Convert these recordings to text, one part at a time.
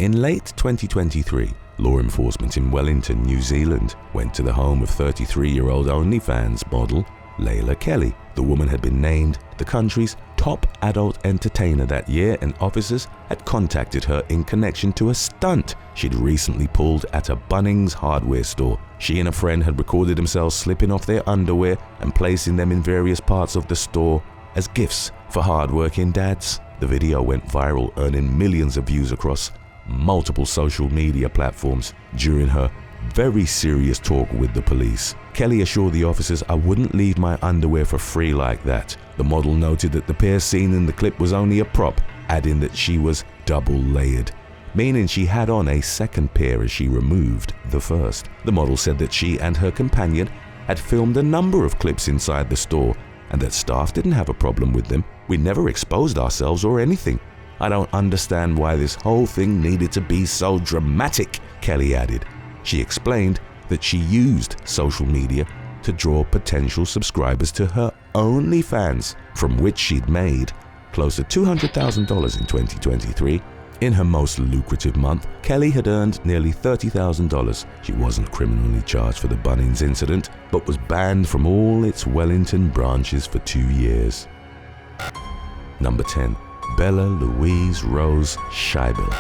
In late 2023, law enforcement in Wellington, New Zealand, went to the home of 33-year-old OnlyFans model Layla Kelly. The woman had been named the country's top adult entertainer that year, and officers had contacted her in connection to a stunt she'd recently pulled at a Bunnings hardware store. She and a friend had recorded themselves slipping off their underwear and placing them in various parts of the store as gifts for hard-working dads. The video went viral, earning millions of views across multiple social media platforms. During her very serious talk with the police, Kelly assured the officers, "I wouldn't leave my underwear for free like that." The model noted that the pair seen in the clip was only a prop, adding that she was double layered, meaning she had on a second pair as she removed the first. The model said that she and her companion had filmed a number of clips inside the store and that staff didn't have a problem with them. "We never exposed ourselves or anything. I don't understand why this whole thing needed to be so dramatic," Kelly added. She explained that she used social media to draw potential subscribers to her OnlyFans, from which she'd made close to $200,000 in 2023. In her most lucrative month, Kelly had earned nearly $30,000. She wasn't criminally charged for the Bunnings incident, but was banned from all its Wellington branches for 2 years. Number 10. Bella Louise Rose Scheibel.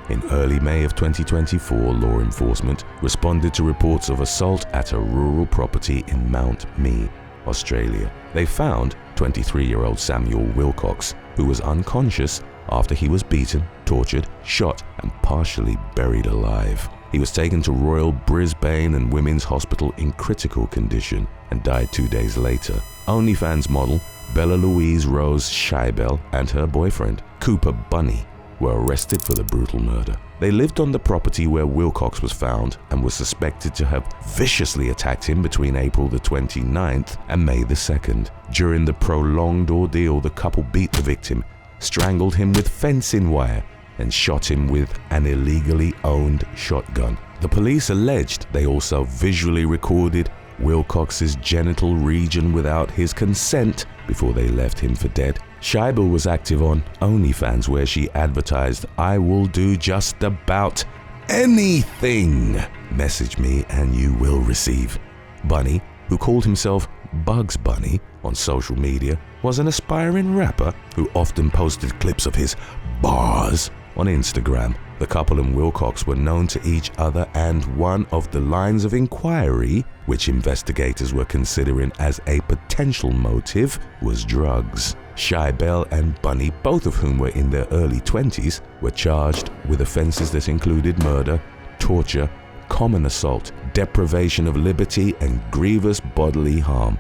In early May of 2024, law enforcement responded to reports of assault at a rural property in Mount Mee, Australia. They found 23-year-old Samuel Wilcox, who was unconscious after he was beaten, tortured, shot, and partially buried alive. He was taken to Royal Brisbane and Women's Hospital in critical condition and died 2 days later. OnlyFans model Bella Louise Rose Scheibel and her boyfriend, Cooper Bunny, were arrested for the brutal murder. They lived on the property where Wilcox was found and was suspected to have viciously attacked him between April the 29th and May the 2nd. During the prolonged ordeal, the couple beat the victim, strangled him with fencing wire, and shot him with an illegally owned shotgun. The police alleged they also visually recorded Wilcox's genital region without his consent before they left him for dead. Scheibel was active on OnlyFans, where she advertised, "I will do just about anything. Message me and you will receive." Bunny, who called himself Bugs Bunny on social media, was an aspiring rapper who often posted clips of his bars on Instagram. The couple and Wilcox were known to each other, and one of the lines of inquiry which investigators were considering as a potential motive was drugs. Scheibel and Bunny, both of whom were in their early 20s, were charged with offenses that included murder, torture, common assault, deprivation of liberty, and grievous bodily harm.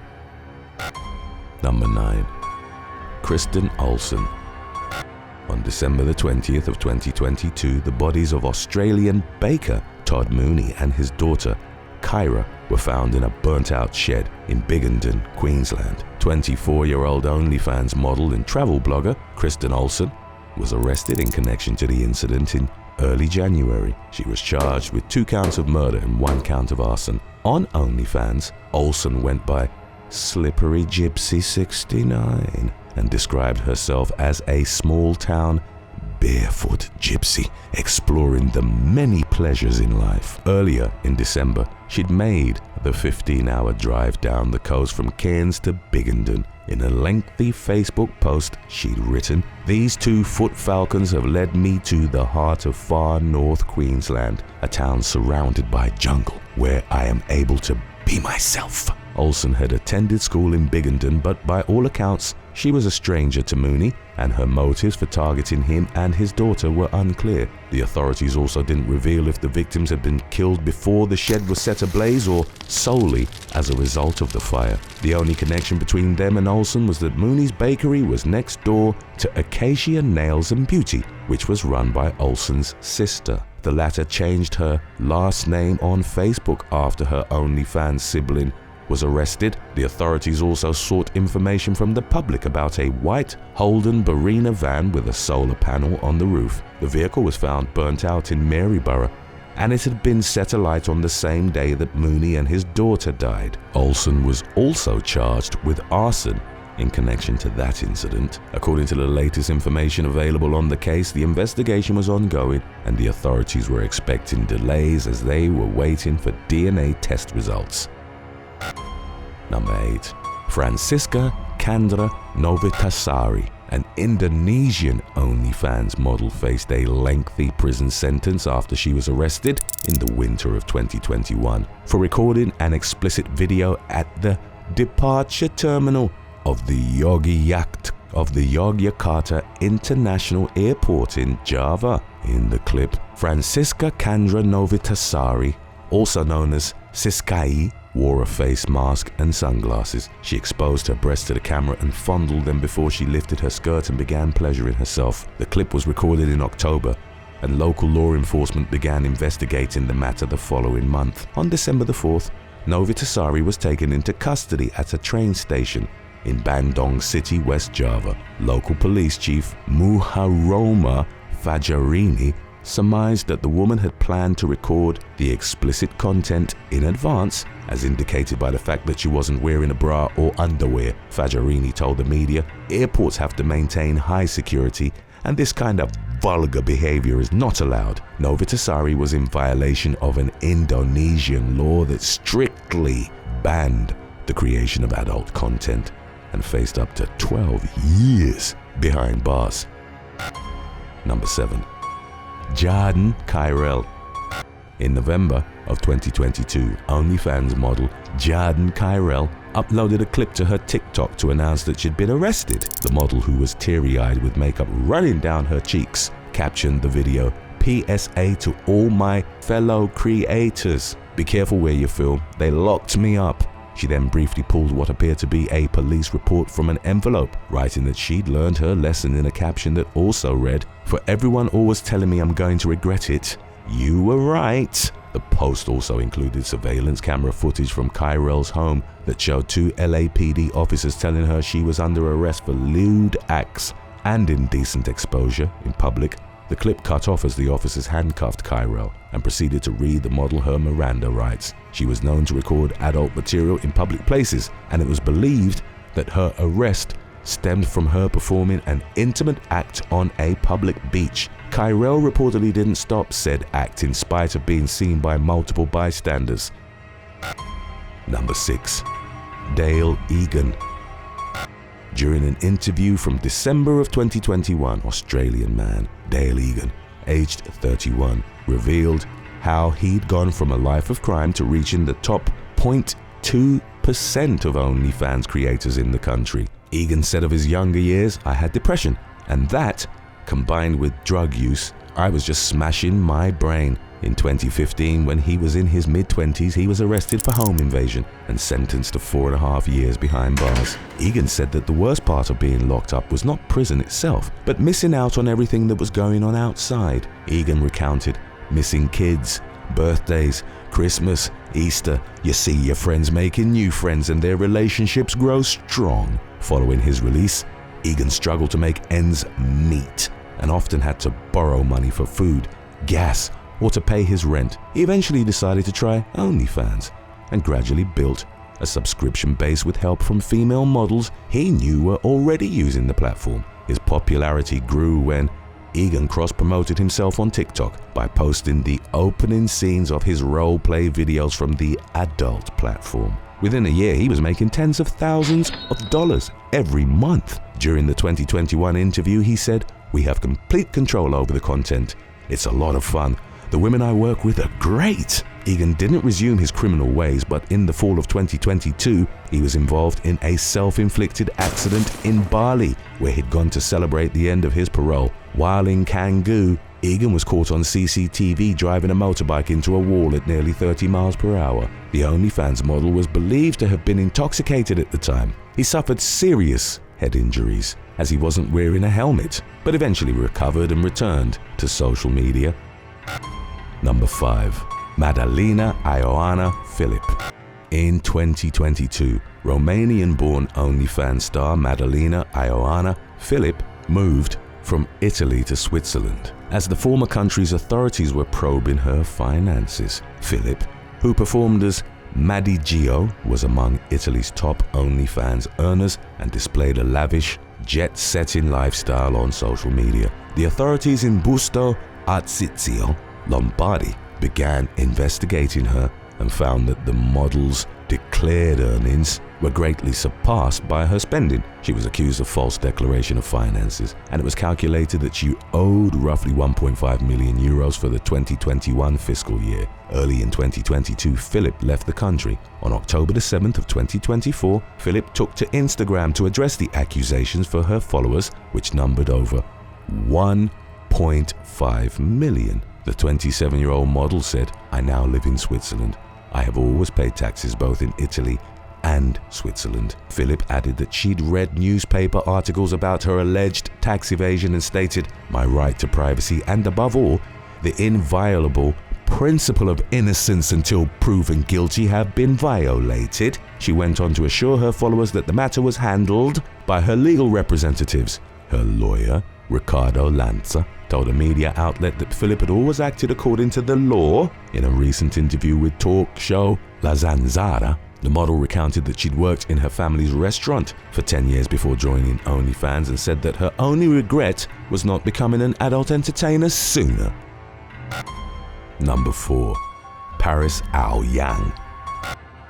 Number 9. Kristen Olsen. On December the 20th of 2022, the bodies of Australian baker Todd Mooney and his daughter Kyra were found in a burnt-out shed in Biggendon, Queensland. 24-year-old OnlyFans model and travel blogger Kristen Olsen was arrested in connection to the incident in early January. She was charged with 2 counts of murder and 1 count of arson. On OnlyFans, Olsen went by Slippery Gypsy 69 and described herself as a small-town barefoot gypsy exploring the many pleasures in life. Earlier in December, she'd made the 15-hour drive down the coast from Cairns to Biggendon. In a lengthy Facebook post, she'd written, "These 2 foot falcons have led me to the heart of far north Queensland, a town surrounded by jungle, where I am able to be myself." Olsen had attended school in Biggendon, but by all accounts, she was a stranger to Mooney, and her motives for targeting him and his daughter were unclear. The authorities also didn't reveal if the victims had been killed before the shed was set ablaze or solely as a result of the fire. The only connection between them and Olsen was that Mooney's bakery was next door to Acacia Nails and Beauty, which was run by Olsen's sister. The latter changed her last name on Facebook after her OnlyFans sibling was arrested. The authorities also sought information from the public about a white Holden Barina van with a solar panel on the roof. The vehicle was found burnt out in Maryborough, and it had been set alight on the same day that Mooney and his daughter died. Olsen was also charged with arson in connection to that incident. According to the latest information available on the case, the investigation was ongoing and the authorities were expecting delays as they were waiting for DNA test results. Number 8. Francisca Chandra Novitasari, an Indonesian OnlyFans model, faced a lengthy prison sentence after she was arrested in the winter of 2021 for recording an explicit video at the departure terminal of the Yogyakarta International Airport in Java. In the clip, Francisca Chandra Novitasari, also known as Siskai, wore a face mask and sunglasses. She exposed her breasts to the camera and fondled them before she lifted her skirt and began pleasuring herself. The clip was recorded in October, and local law enforcement began investigating the matter the following month. On December the 4th, Novitasari was taken into custody at a train station in Bandung City, West Java. Local police chief Muharroma Fajarini surmised that the woman had planned to record the explicit content in advance, as indicated by the fact that she wasn't wearing a bra or underwear. Fajarini told the media, "Airports have to maintain high security and this kind of vulgar behavior is not allowed." Novitasari was in violation of an Indonesian law that strictly banned the creation of adult content and faced up to 12 years behind bars. Number 7. Jaden Kyrell. In November of 2022, OnlyFans model Jaden Kyrell uploaded a clip to her TikTok to announce that she'd been arrested. The model, who was teary-eyed with makeup running down her cheeks, captioned the video, "PSA to all my fellow creators. Be careful where you film. They locked me up." She then briefly pulled what appeared to be a police report from an envelope, writing that she'd learned her lesson in a caption that also read, "For everyone always telling me I'm going to regret it, you were right." The post also included surveillance camera footage from Kyrell's home that showed 2 LAPD officers telling her she was under arrest for lewd acts and indecent exposure in public. The clip cut off as the officers handcuffed Kyrell and proceeded to read the model her Miranda rights. She was known to record adult material in public places, and it was believed that her arrest stemmed from her performing an intimate act on a public beach. Kyrell reportedly didn't stop said act in spite of being seen by multiple bystanders. Number 6. Dale Egan. During an interview from December of 2021, Australian man Dale Egan, aged 31, revealed how he'd gone from a life of crime to reaching the top 0.2% of OnlyFans creators in the country. Egan said of his younger years, "I had depression, and that, combined with drug use, I was just smashing my brain." In 2015, when he was in his mid-20s, he was arrested for home invasion and sentenced to 4.5 years behind bars. Egan said that the worst part of being locked up was not prison itself, but missing out on everything that was going on outside. Egan recounted missing kids, birthdays, Christmas, Easter. You see your friends making new friends and their relationships grow strong. Following his release, Egan struggled to make ends meet and often had to borrow money for food, gas, or to pay his rent. He eventually decided to try OnlyFans and gradually built a subscription base with help from female models he knew were already using the platform. His popularity grew when Egan cross-promoted himself on TikTok by posting the opening scenes of his role-play videos from the adult platform. Within a year, he was making tens of thousands of dollars every month. During the 2021 interview, he said, "We have complete control over the content. It's a lot of fun. The women I work with are great." Egan didn't resume his criminal ways, but in the fall of 2022, he was involved in a self-inflicted accident in Bali, where he'd gone to celebrate the end of his parole. While in Canggu, Egan was caught on CCTV driving a motorbike into a wall at nearly 30 miles per hour. The OnlyFans model was believed to have been intoxicated at the time. He suffered serious head injuries as he wasn't wearing a helmet, but eventually recovered and returned to social media. Number 5. Madalina Ioana Filip. In 2022, Romanian-born OnlyFans star Madalina Ioana Filip moved from Italy to Switzerland as the former country's authorities were probing her finances. Filip, who performed as Maddie Gio was among Italy's top OnlyFans earners and displayed a lavish, jet-setting lifestyle on social media. The authorities in Busto Arsizio, Lombardy, began investigating her and found that the model's declared earnings were greatly surpassed by her spending. She was accused of false declaration of finances, and it was calculated that she owed roughly 1.5 million euros for the 2021 fiscal year. Early in 2022, Philip left the country. On October the 7th of 2024, Philip took to Instagram to address the accusations for her followers, which numbered over 1.5 million. The 27-year-old model said, "I now live in Switzerland. I have always paid taxes both in Italy and Switzerland." Philip added that she'd read newspaper articles about her alleged tax evasion and stated, "My right to privacy and, above all, the inviolable principle of innocence until proven guilty have been violated." She went on to assure her followers that the matter was handled by her legal representatives. Her lawyer, Riccardo Lanza, told a media outlet that Philip had always acted according to the law. In a recent interview with talk show La Zanzara, the model recounted that she'd worked in her family's restaurant for 10 years before joining OnlyFans and said that her only regret was not becoming an adult entertainer sooner. Number 4. Paris Ao-Yang.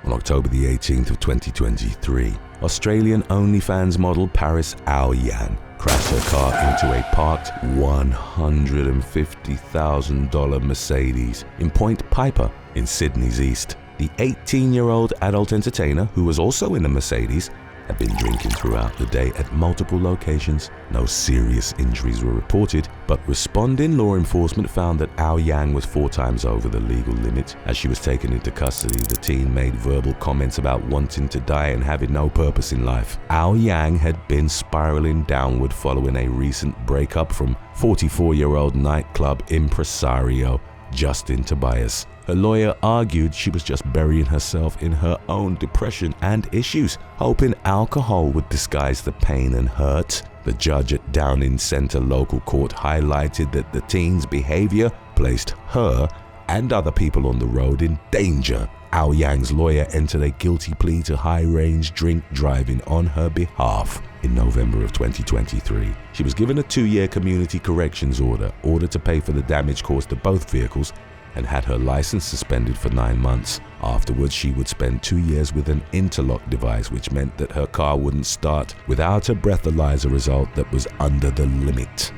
On October the 18th of 2023, Australian OnlyFans model Paris Ao-Yang crashed her car into a parked $150,000 Mercedes in Point Piper in Sydney's east. The 18-year-old adult entertainer, who was also in a Mercedes, had been drinking throughout the day at multiple locations. No serious injuries were reported, but responding law enforcement found that Ao-Yang was 4 times over the legal limit. As she was taken into custody, the teen made verbal comments about wanting to die and having no purpose in life. Ao-Yang had been spiraling downward following a recent breakup from 44-year-old nightclub impresario Justin Tobias. Her lawyer argued she was just burying herself in her own depression and issues, hoping alcohol would disguise the pain and hurt. The judge at Downing Centre local court highlighted that the teen's behavior placed her and other people on the road in danger. Ao-Yang's lawyer entered a guilty plea to high-range drink driving on her behalf in November of 2023. She was given a 2-year community corrections order to pay for the damage caused to both vehicles, and had her license suspended for 9 months. Afterwards, she would spend 2 years with an interlock device, which meant that her car wouldn't start without a breathalyzer result that was under the limit.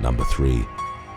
Number 3.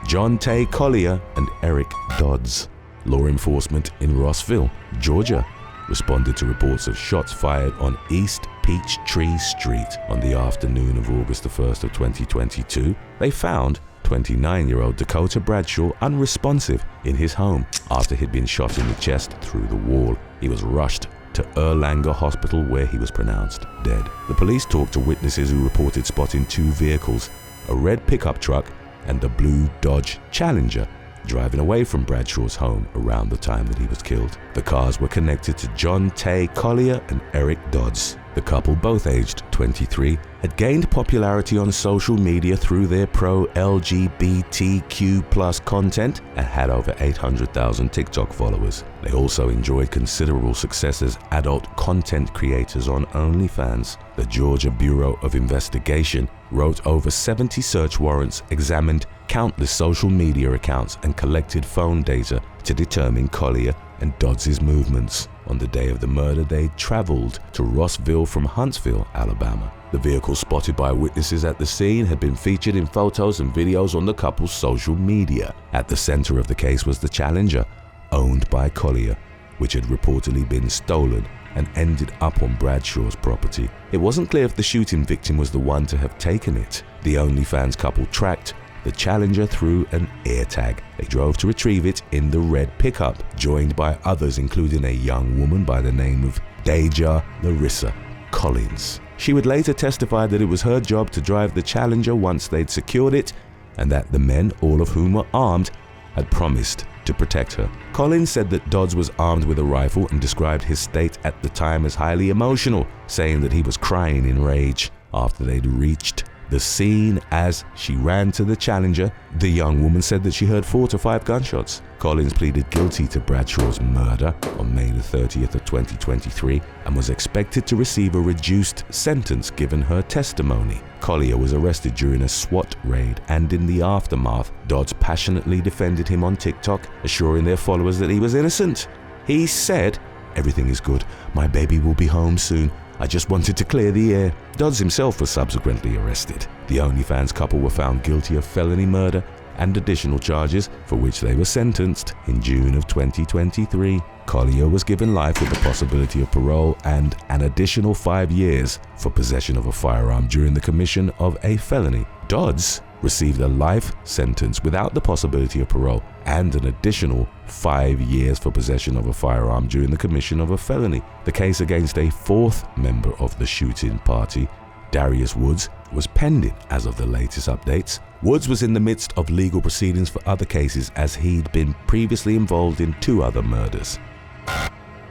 John Tay Collier and Eric Dodds. Law enforcement in Rossville, Georgia, responded to reports of shots fired on East Peachtree Street on the afternoon of August 1st of 2022. They found 29-year-old Dakota Bradshaw unresponsive in his home after he'd been shot in the chest through the wall. He was rushed to Erlanger Hospital where he was pronounced dead. The police talked to witnesses who reported spotting 2 vehicles, a red pickup truck and a blue Dodge Challenger, driving away from Bradshaw's home around the time that he was killed. The cars were connected to John Tay Collier and Eric Dodds. The couple, both aged 23, had gained popularity on social media through their pro-LGBTQ+ content and had over 800,000 TikTok followers. They also enjoyed considerable success as adult content creators on OnlyFans. The Georgia Bureau of Investigation wrote over 70 search warrants, examined countless social media accounts, and collected phone data to determine Collier and Dodds' movements. On the day of the murder, they traveled to Rossville from Huntsville, Alabama. The vehicle spotted by witnesses at the scene had been featured in photos and videos on the couple's social media. At the center of the case was the Challenger, owned by Collier, which had reportedly been stolen and ended up on Bradshaw's property. It wasn't clear if the shooting victim was the one to have taken it. The OnlyFans couple tracked the Challenger through an AirTag. They drove to retrieve it in the red pickup, joined by others including a young woman by the name of Deja Larissa Collins. She would later testify that it was her job to drive the Challenger once they'd secured it, and that the men, all of whom were armed, had promised to protect her. Collins said that Dodds was armed with a rifle and described his state at the time as highly emotional, saying that he was crying in rage after they'd reached the scene as she ran to the challenger. The young woman said that she heard 4 to 5 gunshots. Collins pleaded guilty to Bradshaw's murder on May the 30th of 2023 and was expected to receive a reduced sentence given her testimony. Collier was arrested during a SWAT raid, and in the aftermath, Dodds passionately defended him on TikTok, assuring their followers that he was innocent. He said, "Everything is good. My baby will be home soon. I just wanted to clear the air." Dodds himself was subsequently arrested. The OnlyFans couple were found guilty of felony murder and additional charges for which they were sentenced in June of 2023. Collier was given life with the possibility of parole and an additional 5 years for possession of a firearm during the commission of a felony. Dodds received a life sentence without the possibility of parole and an additional 5 years for possession of a firearm during the commission of a felony. The case against a 4th member of the shooting party, Darius Woods, was pending as of the latest updates. Woods was in the midst of legal proceedings for other cases as he'd been previously involved in 2 other murders.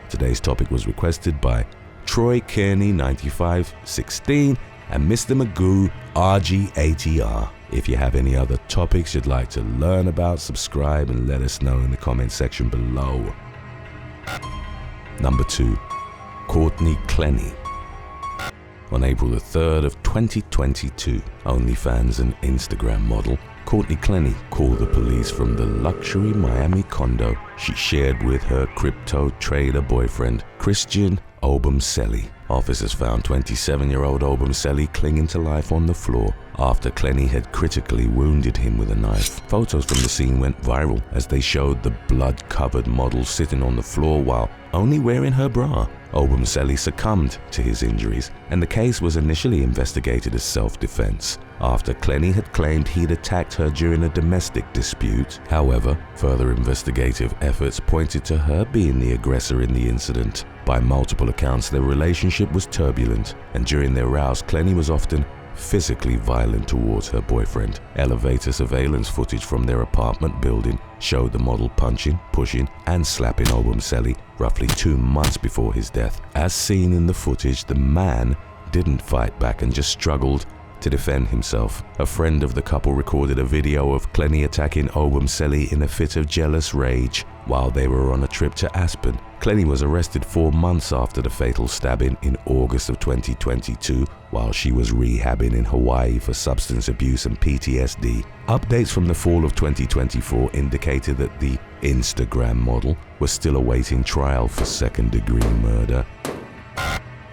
Today's topic was requested by Troy Kearney 9516 and Mr. Magoo RG80R. If you have any other topics you'd like to learn about, subscribe and let us know in the comment section below. Number 2. Courtney Clenny. On April the 3rd of 2022, OnlyFans and Instagram model Courtney Clenny called the police from the luxury Miami condo she shared with her crypto trader boyfriend, Christian Obumseli. Officers found 27-year-old Obumseli clinging to life on the floor after Clenny had critically wounded him with a knife. Photos from the scene went viral as they showed the blood-covered model sitting on the floor while only wearing her bra. Obumseli succumbed to his injuries, and the case was initially investigated as self-defense after Clenny had claimed he'd attacked her during a domestic dispute. However, further investigative efforts pointed to her being the aggressor in the incident. By multiple accounts, their relationship was turbulent, and during their rows, Clenny was often physically violent towards her boyfriend. Elevator surveillance footage from their apartment building showed the model punching, pushing, and slapping Obumseli roughly 2 months before his death. As seen in the footage, the man didn't fight back and just struggled to defend himself. A friend of the couple recorded a video of Clenny attacking Obumseli in a fit of jealous rage while they were on a trip to Aspen. Clenny was arrested 4 months after the fatal stabbing in August of 2022 while she was rehabbing in Hawaii for substance abuse and PTSD. Updates from the fall of 2024 indicated that the Instagram model was still awaiting trial for second-degree murder.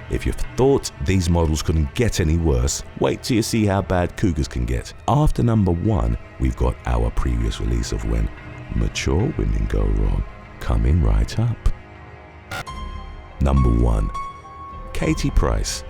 If you thought these models couldn't get any worse, wait till you see how bad cougars can get. After number 1, we've got our previous release of When Mature Women Go Wrong, coming right up. Number 1. Katie Price.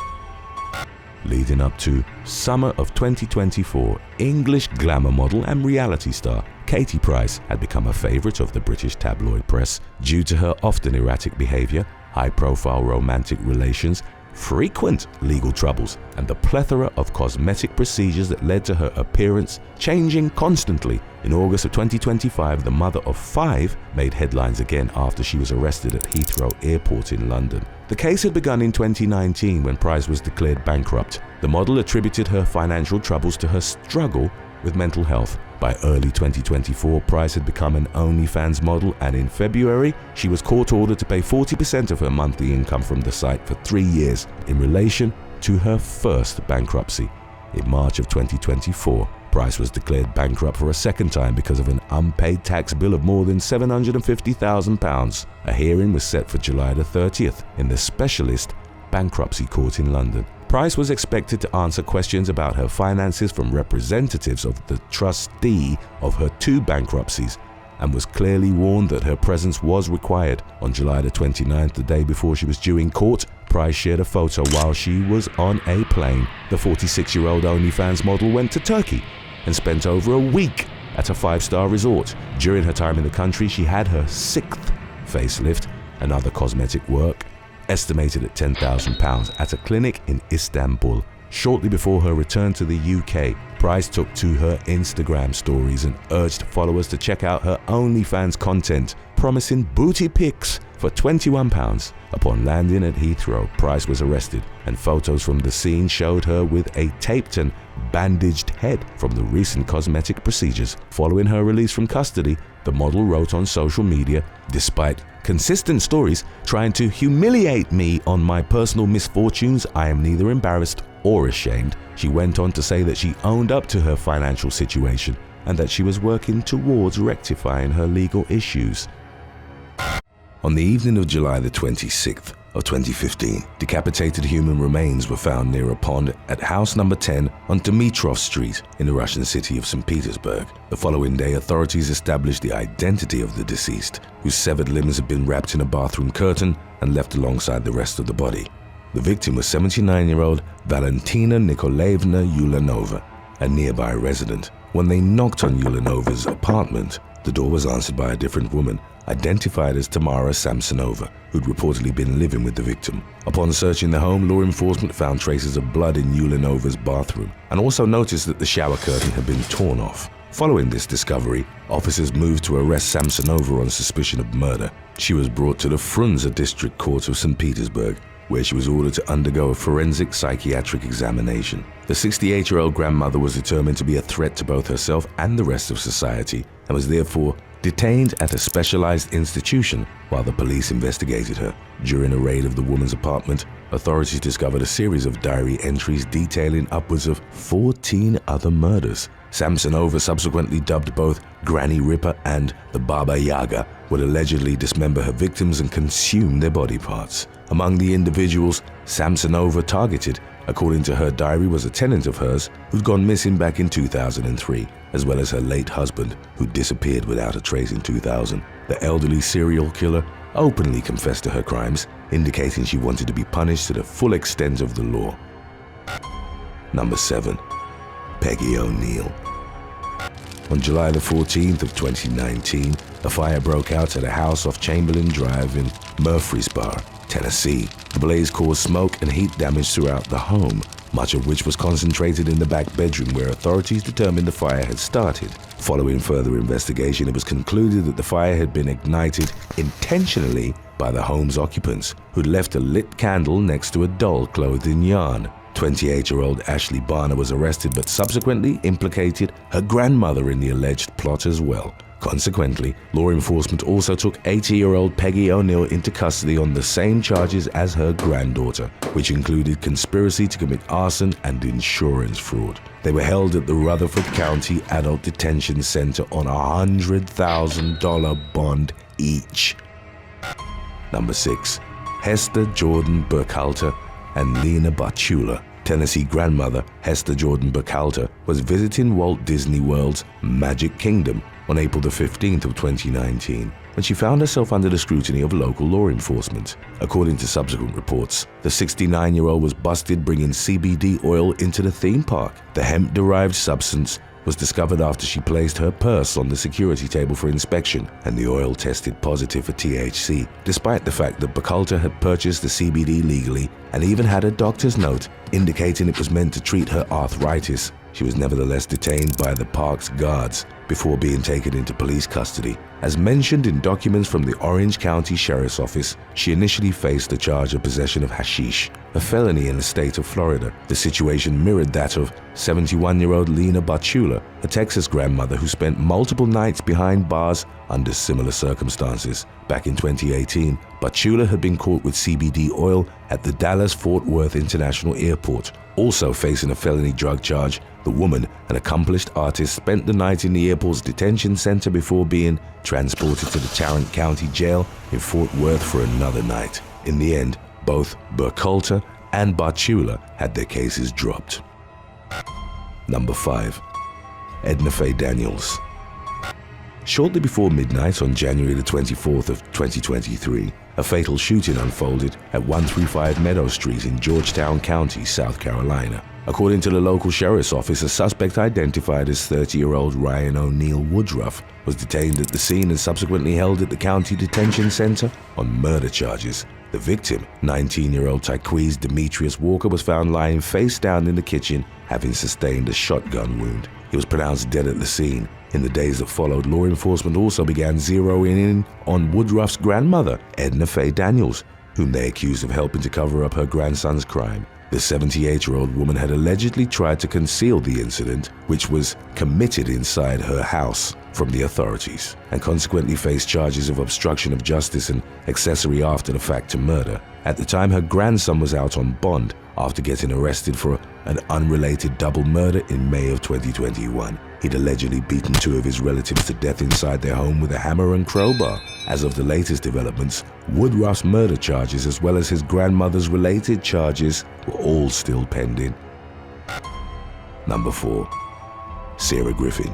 Leading up to summer of 2024, English glamour model and reality star Katie Price had become a favorite of the British tabloid press due to her often erratic behavior, high-profile romantic relations, frequent legal troubles, and the plethora of cosmetic procedures that led to her appearance changing constantly. In August of 2025, the mother of 5 made headlines again after she was arrested at Heathrow Airport in London. The case had begun in 2019 when Price was declared bankrupt. The model attributed her financial troubles to her struggle with mental health. By early 2024, Price had become an OnlyFans model, and in February, she was court-ordered to pay 40% of her monthly income from the site for 3 years in relation to her first bankruptcy. In March of 2024, Price was declared bankrupt for a second time because of an unpaid tax bill of more than £750,000. A hearing was set for July the 30th in the Specialist Bankruptcy Court in London. Price was expected to answer questions about her finances from representatives of the trustee of her 2 bankruptcies and was clearly warned that her presence was required. On July the 29th, the day before she was due in court, Price shared a photo while she was on a plane. The 46-year-old OnlyFans model went to Turkey and spent over a week at a 5-star resort. During her time in the country, she had her 6th facelift and other cosmetic work, estimated at £10,000, at a clinic in Istanbul. Shortly before her return to the UK, Price took to her Instagram stories and urged followers to check out her OnlyFans content, promising booty pics for £21. Upon landing at Heathrow, Price was arrested, and photos from the scene showed her with a taped and bandaged head from the recent cosmetic procedures. Following her release from custody, the model wrote on social media, "Despite consistent stories trying to humiliate me on my personal misfortunes, I am neither embarrassed or ashamed." She went on to say that she owned up to her financial situation and that she was working towards rectifying her legal issues. On the evening of July the 26th of 2015, decapitated human remains were found near a pond at house number 10 on Dmitrov Street in the Russian city of St. Petersburg. The following day, authorities established the identity of the deceased, whose severed limbs had been wrapped in a bathroom curtain and left alongside the rest of the body. The victim was 79-year-old Valentina Nikolaevna Ulanova, a nearby resident. When they knocked on Ulanova's apartment, the door was answered by a different woman, identified as Tamara Samsonova, who'd reportedly been living with the victim. Upon searching the home, law enforcement found traces of blood in Ulanova's bathroom and also noticed that the shower curtain had been torn off. Following this discovery, officers moved to arrest Samsonova on suspicion of murder. She was brought to the Frunze District Court of St. Petersburg, where she was ordered to undergo a forensic psychiatric examination. The 68-year-old grandmother was determined to be a threat to both herself and the rest of society and was therefore detained at a specialized institution while the police investigated her. During a raid of the woman's apartment, authorities discovered a series of diary entries detailing upwards of 14 other murders. Samsonova, subsequently dubbed both Granny Ripper and the Baba Yaga, would allegedly dismember her victims and consume their body parts. Among the individuals Samsonova targeted, according to her diary, was a tenant of hers who'd gone missing back in 2003, as well as her late husband, who disappeared without a trace in 2000. The elderly serial killer openly confessed to her crimes, indicating she wanted to be punished to the full extent of the law. Number 7. Peggy O'Neill. On July the 14th of 2019, a fire broke out at a house off Chamberlain Drive in Murfreesboro, Tennessee. The blaze caused smoke and heat damage throughout the home, much of which was concentrated in the back bedroom where authorities determined the fire had started. Following further investigation, it was concluded that the fire had been ignited intentionally by the home's occupants, who'd left a lit candle next to a doll clothed in yarn. 28-year-old Ashley Barner was arrested but subsequently implicated her grandmother in the alleged plot as well. Consequently, law enforcement also took 80-year-old Peggy O'Neill into custody on the same charges as her granddaughter, which included conspiracy to commit arson and insurance fraud. They were held at the Rutherford County Adult Detention Center on a $100,000 bond each. Number 6. Hester Jordan Burkhalter and Lena Bartula. Tennessee grandmother Hester Jordan Burkhalter was visiting Walt Disney World's Magic Kingdom on April the 15th of 2019 when she found herself under the scrutiny of local law enforcement. According to subsequent reports, the 69-year-old was busted bringing CBD oil into the theme park. The hemp-derived substance was discovered after she placed her purse on the security table for inspection, and the oil tested positive for THC, despite the fact that Burkhalter had purchased the CBD legally and even had a doctor's note indicating it was meant to treat her arthritis. She was nevertheless detained by the park's guards before being taken into police custody. As mentioned in documents from the Orange County Sheriff's Office, she initially faced the charge of possession of hashish, a felony in the state of Florida. The situation mirrored that of 71-year-old Lena Bartula, a Texas grandmother who spent multiple nights behind bars under similar circumstances. Back in 2018, Bartula had been caught with CBD oil at the Dallas-Fort Worth International Airport. Also facing a felony drug charge, the woman, an accomplished artist, spent the night in the airport's detention center before being transported to the Tarrant County Jail in Fort Worth for another night. In the end, both Burkhalter and Bartula had their cases dropped. Number 5. Edna Faye Daniels. Shortly before midnight on January the 24th of 2023, a fatal shooting unfolded at 135 Meadow Street in Georgetown County, South Carolina. According to the local sheriff's office, a suspect identified as 30-year-old Ryan O'Neill Woodruff was detained at the scene and subsequently held at the county detention center on murder charges. The victim, 19-year-old Tyquise Demetrius Walker, was found lying face down in the kitchen, having sustained a shotgun wound. He was pronounced dead at the scene. In the days that followed, law enforcement also began zeroing in on Woodruff's grandmother, Edna Faye Daniels, whom they accused of helping to cover up her grandson's crime. The 78-year-old woman had allegedly tried to conceal the incident, which was committed inside her house, from the authorities, and consequently faced charges of obstruction of justice and accessory after the fact to murder. At the time, her grandson was out on bond after getting arrested for an unrelated double murder in May of 2021. He'd allegedly beaten two of his relatives to death inside their home with a hammer and crowbar. As of the latest developments, Woodruff's murder charges as well as his grandmother's related charges were all still pending. Number 4. Sarah Griffin.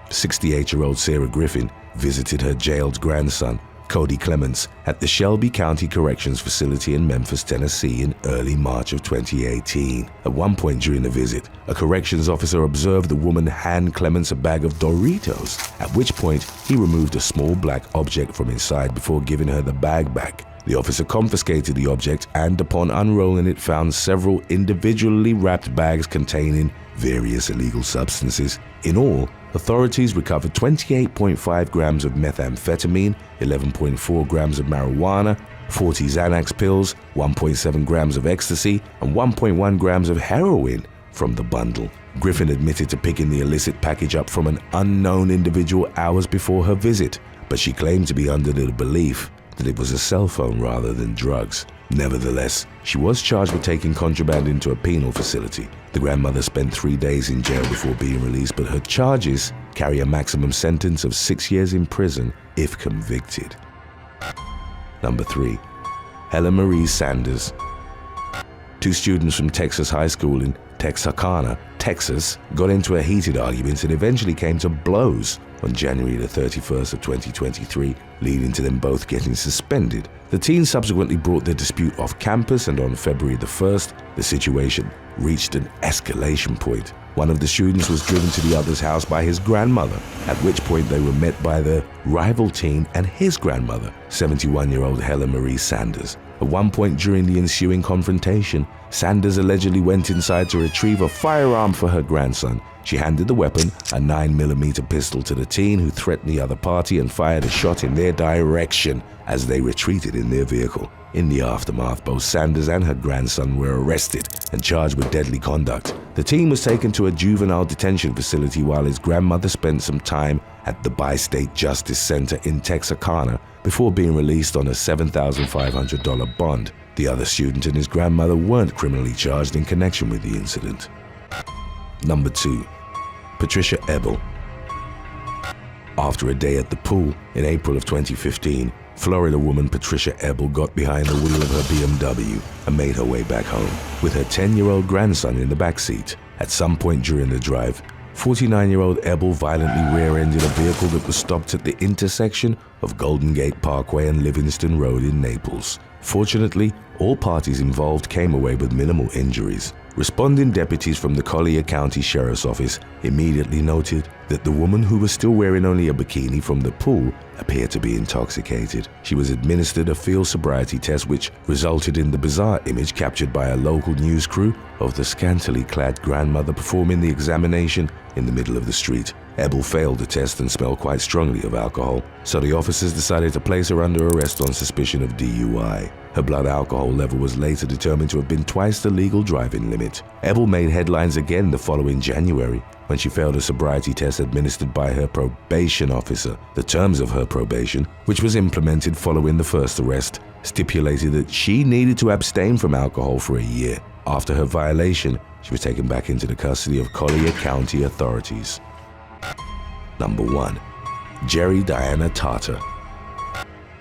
68-year-old Sarah Griffin visited her jailed grandson, Cody Clements, at the Shelby County Corrections Facility in Memphis, Tennessee in early March of 2018. At one point during the visit, a corrections officer observed the woman hand Clements a bag of Doritos, at which point he removed a small black object from inside before giving her the bag back. The officer confiscated the object and, upon unrolling it, found several individually wrapped bags containing various illegal substances. In all, authorities recovered 28.5 grams of methamphetamine, 11.4 grams of marijuana, 40 Xanax pills, 1.7 grams of ecstasy, and 1.1 grams of heroin from the bundle. Griffin admitted to picking the illicit package up from an unknown individual hours before her visit, but she claimed to be under the belief that it was a cell phone rather than drugs. Nevertheless, she was charged with taking contraband into a penal facility. The grandmother spent 3 days in jail before being released, but her charges carry a maximum sentence of 6 years in prison if convicted. Number 3. Helen Marie Sanders. Two students from Texas High School in Texarkana, Texas, got into a heated argument and eventually came to blows on January the 31st of 2023, leading to them both getting suspended. The teens subsequently brought their dispute off campus, and on February the 1st, the situation reached an escalation point. One of the students was driven to the other's house by his grandmother, at which point they were met by the rival teen and his grandmother, 71-year-old Helen Marie Sanders. At one point during the ensuing confrontation, Sanders allegedly went inside to retrieve a firearm for her grandson. She handed the weapon, a 9mm pistol, to the teen, who threatened the other party and fired a shot in their direction as they retreated in their vehicle. In the aftermath, both Sanders and her grandson were arrested and charged with deadly conduct. The teen was taken to a juvenile detention facility while his grandmother spent some time at the Bi-State Justice Center in Texarkana before being released on a $7,500 bond. The other student and his grandmother weren't criminally charged in connection with the incident. Number 2. Patricia Ebel. After a day at the pool in April of 2015, Florida woman Patricia Ebel got behind the wheel of her BMW and made her way back home, with her 10-year-old grandson in the backseat. At some point during the drive, 49-year-old Ebel violently rear-ended a vehicle that was stopped at the intersection of Golden Gate Parkway and Livingston Road in Naples. Fortunately, all parties involved came away with minimal injuries. Responding deputies from the Collier County Sheriff's Office immediately noted that the woman, who was still wearing only a bikini from the pool, appeared to be intoxicated. She was administered a field sobriety test, which resulted in the bizarre image captured by a local news crew of the scantily clad grandmother performing the examination in the middle of the street. Ebel failed the test and smelled quite strongly of alcohol, so the officers decided to place her under arrest on suspicion of DUI. Her blood alcohol level was later determined to have been twice the legal driving limit. Ebel made headlines again the following January when she failed a sobriety test administered by her probation officer. The terms of her probation, which was implemented following the first arrest, stipulated that she needed to abstain from alcohol for a year. After her violation, she was taken back into the custody of Collier County authorities. Number 1. Jerry Diana Tarter.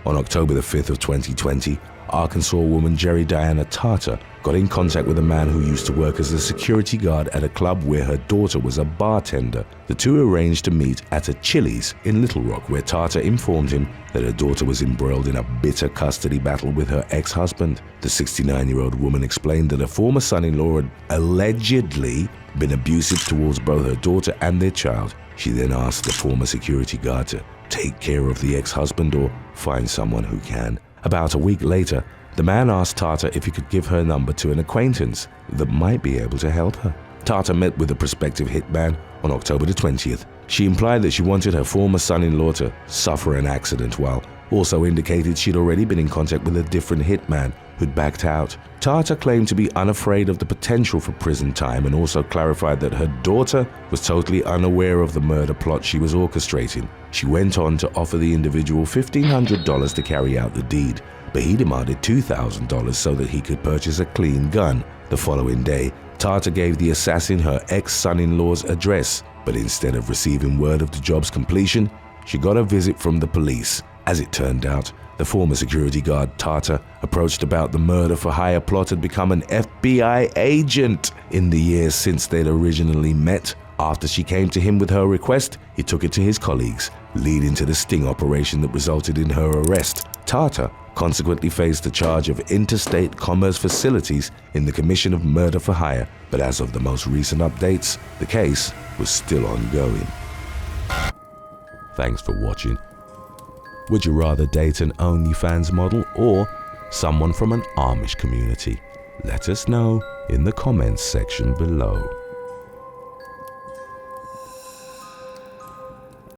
On October the 5th of 2020, Arkansas woman Jerry Diana Tarter got in contact with a man who used to work as a security guard at a club where her daughter was a bartender. The two arranged to meet at a Chili's in Little Rock, where Tarter informed him that her daughter was embroiled in a bitter custody battle with her ex-husband. The 69-year-old woman explained that her former son-in-law had allegedly been abusive towards both her daughter and their child. She then asked the former security guard to take care of the ex-husband or find someone who can. About a week later, the man asked Tarter if he could give her number to an acquaintance that might be able to help her. Tata met with a prospective hitman on October the 20th. She implied that she wanted her former son-in-law to suffer an accident, while also indicated she'd already been in contact with a different hitman who'd backed out. Tata claimed to be unafraid of the potential for prison time and also clarified that her daughter was totally unaware of the murder plot she was orchestrating. She went on to offer the individual $1,500 to carry out the deed, but he demanded $2,000 so that he could purchase a clean gun. The following day, Tata gave the assassin her ex-son-in-law's address, but instead of receiving word of the job's completion, she got a visit from the police. As it turned out, the former security guard Tata approached about the murder-for-hire plot had become an FBI agent. In the years since they'd originally met, after she came to him with her request, he took it to his colleagues, leading to the sting operation that resulted in her arrest. Tata consequently faced the charge of interstate commerce facilities in the commission of murder for hire, but as of the most recent updates, the case was still ongoing. Thanks for watching. Would you rather date an OnlyFans model or someone from an Amish community? Let us know in the comments section below.